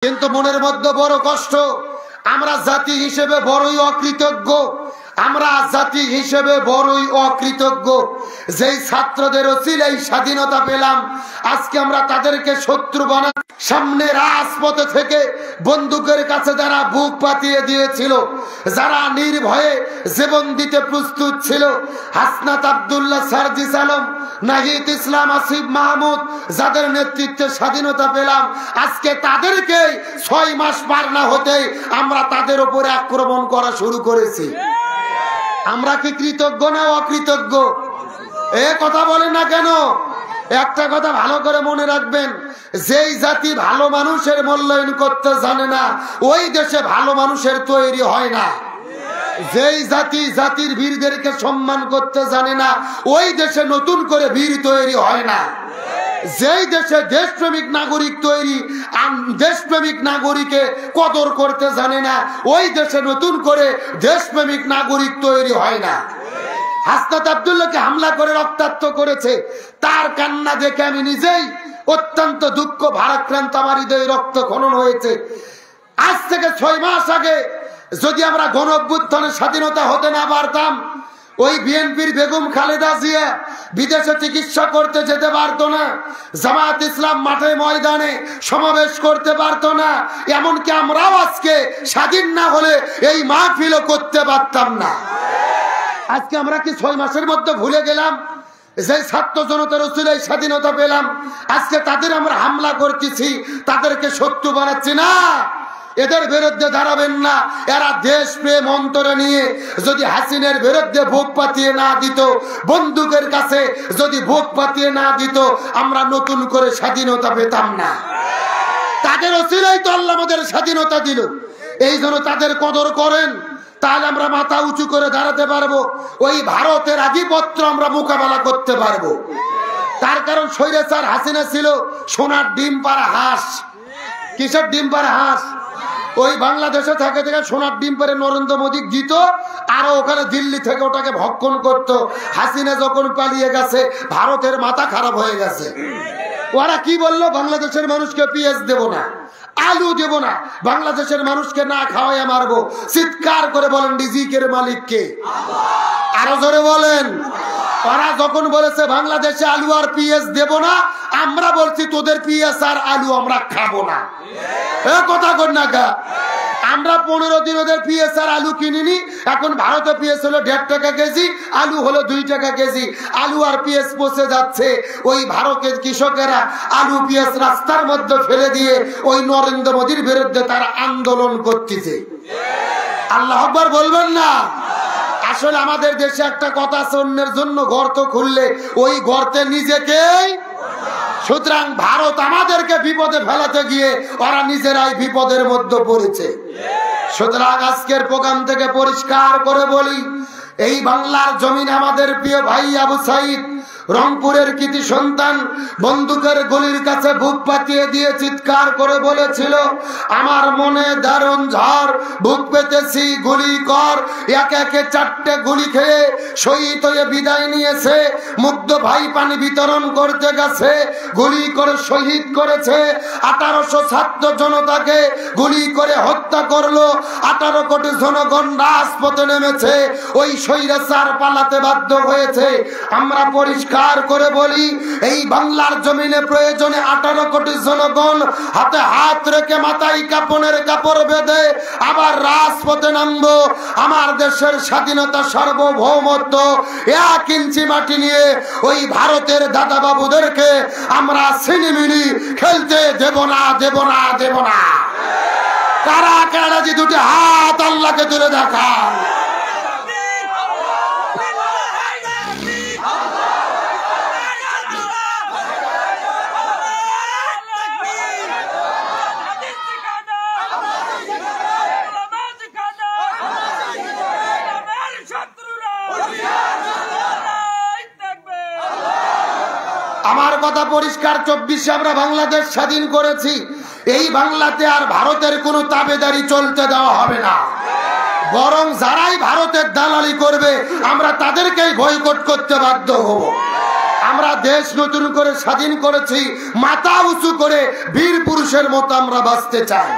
কিন্তু মনের মধ্যে বড় কষ্ট, আমরা জাতি হিসেবে বড়ই অকৃতজ্ঞ। আমরা জাতি হিসেবে বড়ই অকৃতজ্ঞ। যেই ছাত্রদের ওসিলাই স্বাধীনতা পেলাম, আজকে আমরা তাদেরকে শত্রু বানা। সামনে রাজপথে থেকে বন্দুকের কাছে যারা বুক পাতিয়ে দিয়েছিল, যারা নির্ভয়ে জীবন দিতে প্রস্তুত ছিল, হাসনাত আব্দুল্লাহ, সার্জিস আলম, নাহিদ ইসলাম, আসিফ মাহমুদ, যাদের নেতৃত্বে স্বাধীনতা পেলাম, আজকে তাদেরকে 6 মাস পার না হতেই আমরা তাদের উপরে আক্রমণ করা শুরু করেছি। আমরা কি কৃতজ্ঞ না অকৃতজ্ঞ? এ কথা বলেন না কেন? একটা কথা ভালো করে মনে রাখবেন, যেই জাতি ভালো মানুষের মূল্যায়ন করতে জানে না, ওই দেশে ভালো মানুষের তৈরি হয় না। যেই জাতি জাতির বীরদেরকে সম্মান করতে জানে না, ওই দেশে নতুন করে বীর তৈরি হয় না। যেই দেশে দেশপ্রেমিক নাগরিক তৈরি, দেশপ্রেমিক নাগরিকে কদর করতে জানে না, ওই দেশে নতুন করে দেশপ্রেমিক নাগরিক তৈরি হয় না। হাসনাত আব্দুল্লাহকে হামলা করে রক্তাক্ত করেছে, তার কান্না দেখে আমি নিজেই অত্যন্ত দুঃখ ভারাক্রান্ত, আমার হৃদয়ে রক্ত খনন হয়েছে। আজ থেকে 6 মাস আগে যদি আমরা গণ অভ্যুত্থানের স্বাধীনতা হতে না পারতাম, ওই বিএনপির বেগম খালেদা জিয়া বিদেশে চিকিৎসা করতে যেতে পারতো না, জামাত ইসলাম মাঠে ময়দানে সমাবেশ করতে পারতো না, এমনকি আমরাও আজকে স্বাধীন না হলে এই মাহফিলও করতে পারতাম না। আজকে আমরা কি 6 মাসের মধ্যে ভুলে গেলাম যে ছাত্র জনতার উসিলায় স্বাধীনতা পেলাম? আজকে তাদের আমরা হামলা করতেছি, তাদেরকে শত্রু বানাচ্ছি না। এদের বিরুদ্ধে দাঁড়াবেন না। এরা দেশ প্রেম অন্তরে নিয়ে যদি হাসিনের বিরুদ্ধে বুক পাতিয়ে না দিত, বন্দুকের কাছে যদি বুক পাতিয়ে না দিত, আমরা নতুন করে স্বাধীনতা পেতাম না। তাদের উসিলায় তো আল্লাহ আমাদের স্বাধীনতা দিল। এই জন্য তাদের কদর করেন, তাহলে আমরা মাথা উঁচু করে দাঁড়াতে পারবো। ওই ভারতের আধিপত্য আমরা মোকাবেলা করতে পারবো। তার কারণ স্বৈরাচার হাসিনা ছিল সোনার ডিম পাড়া হাঁস। কিসের ডিম পাড়া হাঁস? ওই বাংলাদেশে থেকে থেকে সোনার ডিম পারে নরেন্দ্র মোদী দিত, আর ওখানে দিল্লি থেকে ওটাকে ভক্ষণ করত। হাসিনা যখন পালিয়ে গেছে, ভারতের মাথা খারাপ হয়ে গেছে। ওরা কি বললো? বাংলাদেশের মানুষকে পেঁয়াজ দেব না, আলু দেব না, বাংলাদেশের মানুষকে না খাওয়াইয়া মারবো। চিৎকার করে বলেন রিজিকের মালিক কে? আরো জোরে বলেন। ওরা যখন বলেছে বাংলাদেশে আলু আর পেঁয়াজ দেব না, আমরা বলছি তোদের পেঁয়াজ আর আলু আমরা খাবো না। এ কথা কর না গা। আমরা 15 দিন ওদের পেঁয়াজ আর আলু কিনিনি। এখন ভারতে পেঁয়াজ হলো 1.5 টাকা কেজি, আলু হলো 2 টাকা কেজি। আলু আর পেঁয়াজ পচে যাচ্ছে। ওই ভারতের কৃষকেরা আলু পেঁয়াজ রাস্তার মধ্যে ফেলে দিয়ে ওই নরেন্দ্র মোদীর বিরুদ্ধে তারা আন্দোলন করতেছে। আল্লাহ আকবার বলবেন না? আসলে আমাদের দেশে একটা কথা আছে, অন্যের জন্য গর্ত খুললে ওই গর্তে নিজেকেই। সুতরাং ভারত আমাদেরকে বিপদে ফেলাতে গিয়ে ওরা নিজেরাই বিপদের মধ্যে পড়েছে। সুতরাং আজকের প্রোগ্রাম থেকে পরিষ্কার করে বলি, এই বাংলার জমিন আমাদের প্রিয় ভাই আবু সাইদ রংপুরের কৃতি সন্তান বন্দুকের গুলির কাছে বুক পাতিয়ে দিয়ে চিৎকার করে বলেছিল, আমার মনে দারুণ ঝড়, বুক পেতেছি, গুলি কর। একে একে 4টে গুলি খেয়ে শহীদ হয়ে বিদায় নিয়েছে। মুগ্ধ ভাই পানি বিতরণ করতে গেছে, গুলি করে শহীদ করেছে। 1800 ছাত্র জনতাকে গুলি করে হত্যা করলো। 18 কোটি জনগণ রাজপথে নেমেছে। ওই স্বৈরাচার পালাতে বাধ্য হয়েছে। আমরা পরিষ্কার করে বলি, এই বাংলার জমিনে প্রয়োজনে 18 কোটি জনগণ হাতে হাত রেখে মাথায় কাপনের কাপড় বেঁধে আবার রাজপথে নামবো। আমার দেশের স্বাধীনতা, সার্বভৌমত্ব 1 ইঞ্চি মাটি নিয়ে ওই ভারতের দাদা বাবুদেরকে আমরা ছিনিমিনি খেলতে দেব না, দেব না, দেব না। কারা কারা যে 2টি হাত আল্লাহকে তুলে দেখা। আমার কথা পরিষ্কার, 24 আমরা বাংলাদেশ স্বাধীন করেছি। এই বাংলাতে আর ভারতের কোনো তাবেদারি চলতে দেওয়া হবে না। বরং যারাই ভারতের দালালি করবে আমরা তাদেরকেই বয়কট করতে বাধ্য হব। আমরা দেশ নতুন করে স্বাধীন করেছি, মাথা উঁচু করে বীর পুরুষের মতো আমরা বাঁচতে চাই।